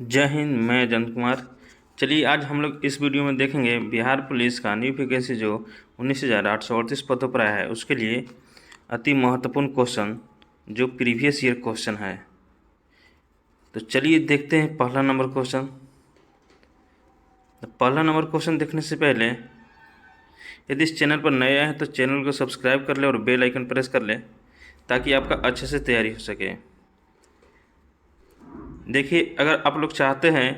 जय हिंद। मैं जयंत कुमार। चलिए आज हम लोग इस वीडियो में देखेंगे बिहार पुलिस का न्यू वैकेंसी जो 19,838 पदों पर आया है उसके लिए अति महत्वपूर्ण क्वेश्चन जो प्रीवियस ईयर क्वेश्चन है। तो चलिए देखते हैं पहला नंबर क्वेश्चन। पहला नंबर क्वेश्चन देखने से पहले यदि इस चैनल पर नए आए हैं तो चैनल को सब्सक्राइब कर ले और बेल आइकन प्रेस कर ले ताकि आपका अच्छे से तैयारी हो सके। देखिए, अगर आप लोग चाहते हैं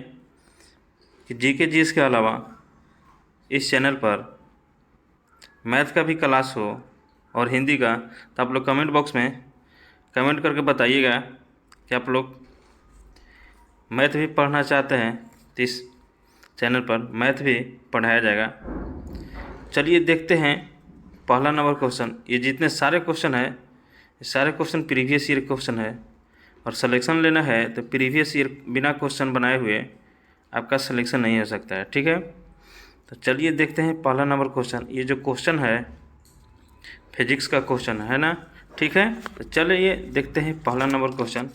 कि जीके जीएस के अलावा इस चैनल पर मैथ का भी क्लास हो और हिंदी का, तो आप लोग कमेंट बॉक्स में कमेंट करके बताइएगा कि आप लोग मैथ भी पढ़ना चाहते हैं तो इस चैनल पर मैथ भी पढ़ाया जाएगा। चलिए देखते हैं पहला नंबर क्वेश्चन। ये जितने सारे क्वेश्चन है ये सारे क्वेश्चन प्रीवियस ईयर क्वेश्चन है और सिलेक्शन लेना है तो प्रीवियस ईयर बिना क्वेश्चन बनाए हुए आपका सिलेक्शन नहीं हो सकता है, ठीक है। तो चलिए देखते हैं पहला नंबर क्वेश्चन। ये जो क्वेश्चन है फिजिक्स का क्वेश्चन है ना, ठीक है। तो चलिए देखते हैं पहला नंबर क्वेश्चन।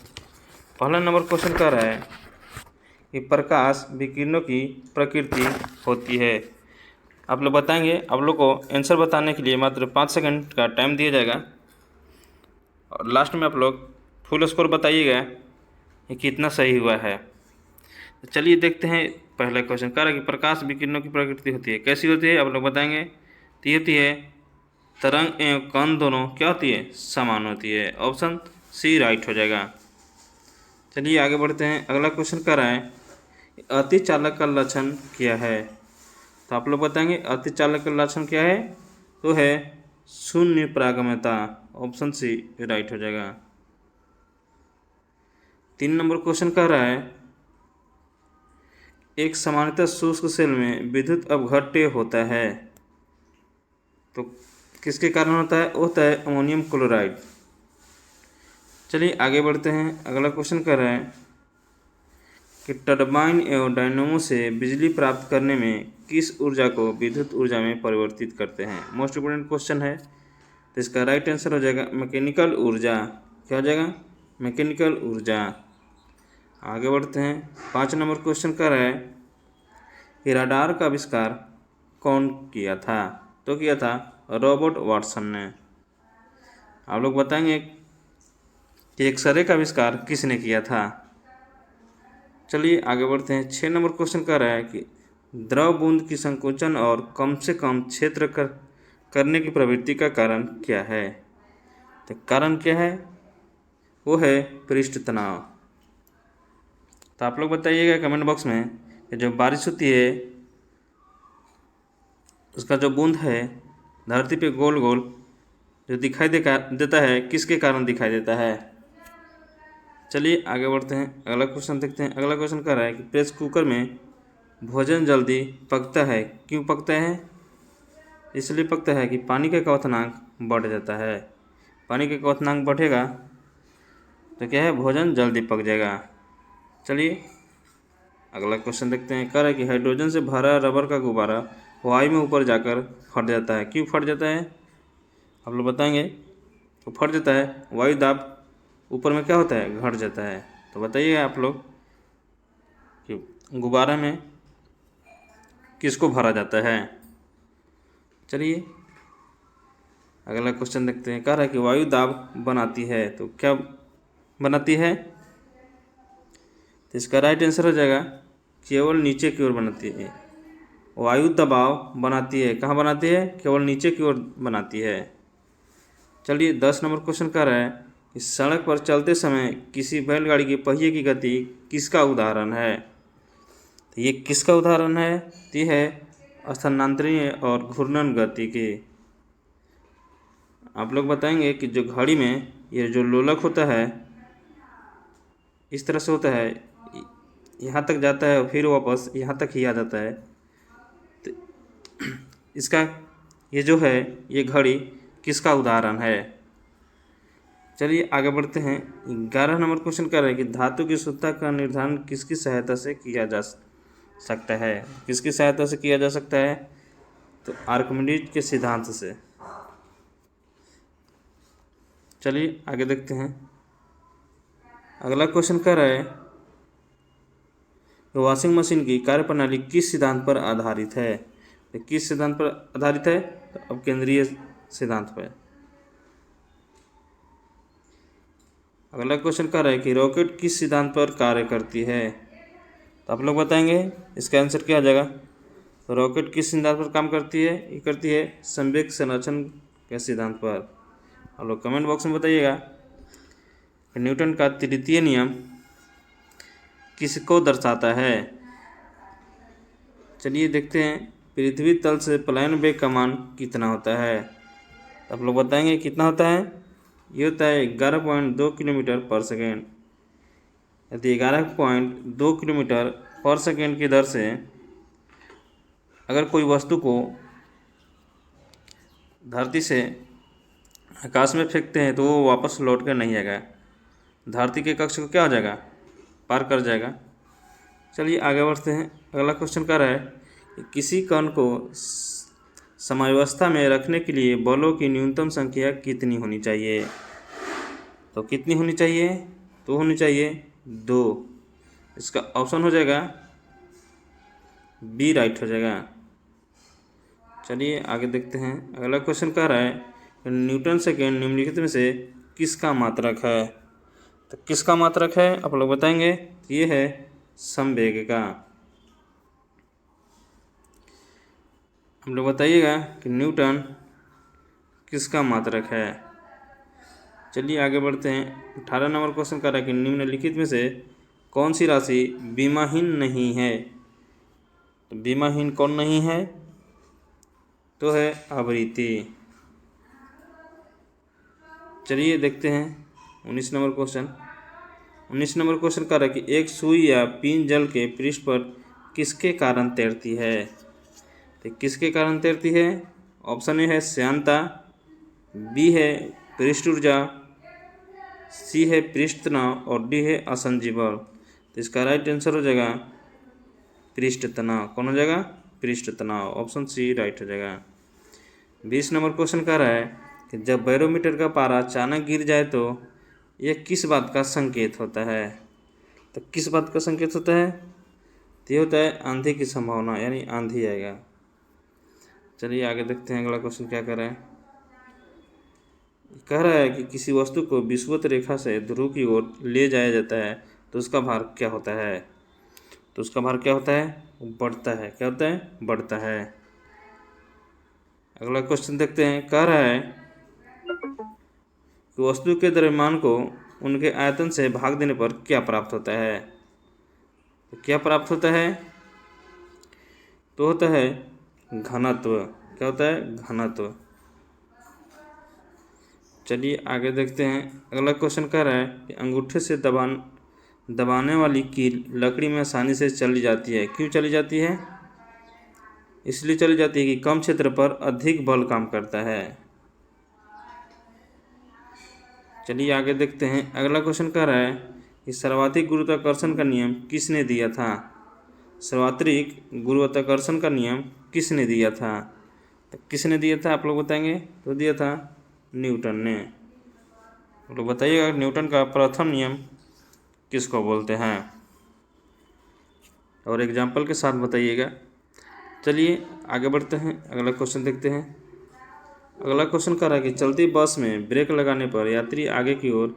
पहला नंबर क्वेश्चन कह रहा है कि प्रकाश विकिरणों की प्रकृति होती है। आप लोग बताएंगे। आप लोग को आंसर बताने के लिए मात्र 5 सेकंड का टाइम दिया जाएगा और लास्ट में आप लोग फुल स्कोर बताइएगा कि कितना सही हुआ है। तो चलिए देखते हैं पहला क्वेश्चन। कह रहा है कि प्रकाश विकिरणों की प्रकृति होती है। कैसी होती है आप लोग बताएंगे। तो ये होती है तरंग एवं कण दोनों क्या होती है, समान होती है। ऑप्शन सी राइट हो जाएगा। चलिए आगे बढ़ते हैं। अगला क्वेश्चन कह रहा है अतिचालक का लक्षण क्या है। तो आप लोग बताएंगे अतिचालक का लक्षण क्या है। तो है शून्य पारगम्यता। ऑप्शन सी राइट हो जाएगा। 3 नंबर क्वेश्चन कह रहा है एक सामान्यतः शुष्क सेल में विद्युत अपघट्य होता है तो किसके कारण होता है। वो होता है अमोनियम क्लोराइड। चलिए आगे बढ़ते हैं। अगला क्वेश्चन कर रहा है कि टरबाइन एवं डायनेमो से बिजली प्राप्त करने में किस ऊर्जा को विद्युत ऊर्जा में परिवर्तित करते हैं। मोस्ट इम्पोर्टेंट क्वेश्चन है। तो इसका राइट आंसर हो जाएगा मैकेनिकल ऊर्जा। क्या हो जाएगा, मैकेनिकल ऊर्जा। आगे बढ़ते हैं। 5 नंबर क्वेश्चन कर रहा है कि रडार का आविष्कार कौन किया था। तो किया था रॉबर्ट वाटसन ने। आप लोग बताएंगे कि एक्सरे का आविष्कार किसने किया था। चलिए आगे बढ़ते हैं। 6 नंबर क्वेश्चन कह रहा है कि द्रव बूंद की संकोचन और कम से कम क्षेत्र करने की प्रवृत्ति का कारण क्या है। तो कारण क्या है, वो है पृष्ठ तनाव। तो आप लोग बताइएगा कमेंट बॉक्स में कि जब बारिश होती है उसका जो बूंद है धरती पे गोल गोल जो दिखाई देता है किसके कारण दिखाई देता है। चलिए आगे बढ़ते हैं। अगला क्वेश्चन देखते हैं। अगला क्वेश्चन कह रहा है कि प्रेस कुकर में भोजन जल्दी पकता है। क्यों पकता है। इसलिए पकता है कि पानी का क्वथनांक बढ़ जाता है। पानी का क्वथनांक बढ़ेगा तो क्या है, भोजन जल्दी पक जाएगा। चलिए अगला क्वेश्चन देखते हैं। कह रहा है कि हाइड्रोजन से भरा रबर का गुब्बारा वायु में ऊपर जाकर फट जाता है। क्यों फट जाता है आप लोग बताएंगे। तो फट जाता है, वायु दाब ऊपर में क्या होता है, घट जाता है। तो बताइए आप लोग कि गुब्बारा में किसको भरा जाता है। चलिए अगला क्वेश्चन देखते हैं। कह रहा है कि वायु दाब बनाती है तो क्या बनाती है। तो इसका राइट आंसर हो जाएगा केवल नीचे की ओर बनाती है। वायु दबाव बनाती है, कहाँ बनाती है, केवल नीचे की ओर बनाती है। चलिए 10 नंबर क्वेश्चन कह रहा है कि सड़क पर चलते समय किसी बैलगाड़ी के पहिए की गति किसका उदाहरण है। तो ये किसका उदाहरण है, तो ये है स्थानांतरीय और घूर्णन गति के। आप लोग बताएंगे कि जो घड़ी में ये जो लोलक होता है इस तरह से होता है, यहाँ तक जाता है और फिर वापस यहाँ तक ही आ जाता है। तो इसका ये जो है ये घड़ी किसका उदाहरण है। चलिए आगे बढ़ते हैं। 11 नंबर क्वेश्चन कर रहे हैं कि धातु की शुद्धता का निर्धारण किसकी सहायता से किया जा सकता है। किसकी सहायता से किया जा सकता है, तो आर्किमिडीज के सिद्धांत से। चलिए आगे देखते हैं। अगला क्वेश्चन कर रहा है वॉशिंग मशीन की कार्यप्रणाली किस सिद्धांत पर आधारित है? तो किस सिद्धांत पर आधारित है? तो अब केंद्रीय सिद्धांत पर। अगला क्वेश्चन कह रहा है कि रॉकेट किस सिद्धांत पर कार्य करती है? तो आप लोग बताएंगे इसका आंसर क्या आ जाएगा। तो रॉकेट किस सिद्धांत पर काम करती है? ये करती है संवेग संरक्षण के सिद्धांत पर। आप लोग कमेंट बॉक्स में बताइएगा कि न्यूटन का तृतीय नियम किसको दर्शाता है? चलिए देखते हैं। पृथ्वी तल से पलायन वेग का मान कितना होता है? आप लोग बताएंगे कितना होता है। ये होता है 11.2 किलोमीटर पर सेकेंड। यदि 11.2 किलोमीटर पर सेकेंड की दर से अगर कोई वस्तु को धरती से आकाश में फेंकते हैं तो वो वापस लौट कर नहीं आएगा, धरती के कक्ष को क्या हो जाएगा, पार कर जाएगा। चलिए आगे बढ़ते हैं। अगला क्वेश्चन कह रहा है कि किसी कण को समयावस्था में रखने के लिए बलों की न्यूनतम संख्या कितनी होनी चाहिए? तो कितनी होनी चाहिए? तो होनी चाहिए 2। इसका ऑप्शन हो जाएगा बी राइट हो जाएगा। चलिए आगे देखते हैं। अगला क्वेश्चन कह रहा है न्यूटन सेकेंड निम्नलिखित में से किसका मात्रक है? तो किसका मात्रक है आप लोग बताएंगे। ये है संवेग का। हम लोग बताइएगा कि न्यूटन किसका मात्रक है। चलिए आगे बढ़ते हैं। 18 नंबर क्वेश्चन कर रहा है कि निम्नलिखित में से कौन सी राशि बीमाहीन नहीं है? तो बीमाहीन कौन नहीं है? तो है आवृत्ति। चलिए देखते हैं 19 नंबर क्वेश्चन। 19 नंबर क्वेश्चन कह रहा है कि एक सुई या पिन जल के पृष्ठ पर किसके कारण तैरती है? तो किसके कारण तैरती है? ऑप्शन ए है श्यानता, बी है पृष्ठ ऊर्जा, सी है पृष्ठ तनाव और डी है आसंजी बल। तो इसका राइट आंसर हो जाएगा पृष्ठ तनाव। कौन हो जाएगा? पृष्ठ तनाव। ऑप्शन सी राइट हो जाएगा। 20 नंबर क्वेश्चन कह रहा है कि जब बैरोमीटर का पारा अचानक गिर जाए तो यह किस बात का संकेत होता है? तो किस बात का संकेत होता है? तो ये होता है आंधी की संभावना, यानी आंधी आएगा। चलिए आगे देखते हैं। अगला क्वेश्चन क्या कह रहा है। कह रहा है कि किसी वस्तु को विषुवत रेखा से ध्रुव की ओर ले जाया जाता है तो उसका भार क्या होता है? तो उसका भार क्या होता है? बढ़ता है। क्या होता है? बढ़ता है। अगला क्वेश्चन देखते हैं। कह रहा है कि वस्तु के द्रव्यमान को उनके आयतन से भाग देने पर क्या प्राप्त होता है? तो क्या प्राप्त होता है? तो होता है घनत्व। क्या होता है? घनत्व। चलिए आगे देखते हैं। अगला क्वेश्चन कह रहा है कि अंगूठे से दबाने वाली कील लकड़ी में आसानी से चली जाती है। क्यों चली जाती है? इसलिए चली जाती है कि कम क्षेत्र पर अधिक बल काम करता है। चलिए आगे देखते हैं। अगला क्वेश्चन कह रहा है कि सर्वाधिक गुरुत्वाकर्षण का नियम किसने दिया था? सर्वाधिक गुरुत्वाकर्षण का नियम किसने दिया था? तो किसने दिया था आप लोग बताएंगे। तो दिया था न्यूटन ने। आप लोग बताइएगा न्यूटन का प्रथम नियम किसको बोलते हैं, और एग्जाम्पल के साथ बताइएगा। चलिए आगे बढ़ते हैं। अगला क्वेश्चन देखते हैं। अगला क्वेश्चन कह रहा है कि चलती बस में ब्रेक लगाने पर यात्री आगे की ओर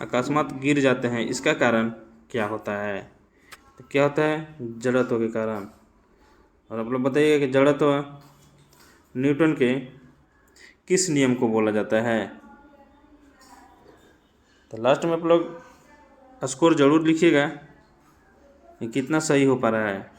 अकस्मात गिर जाते हैं, इसका कारण क्या होता है? तो क्या होता है? जड़त्व के कारण। और आप लोग बताइएगा कि जड़त्व न्यूटन के किस नियम को बोला जाता है? तो लास्ट में आप लोग स्कोर जरूर लिखिएगा कि कितना सही हो पा रहा है।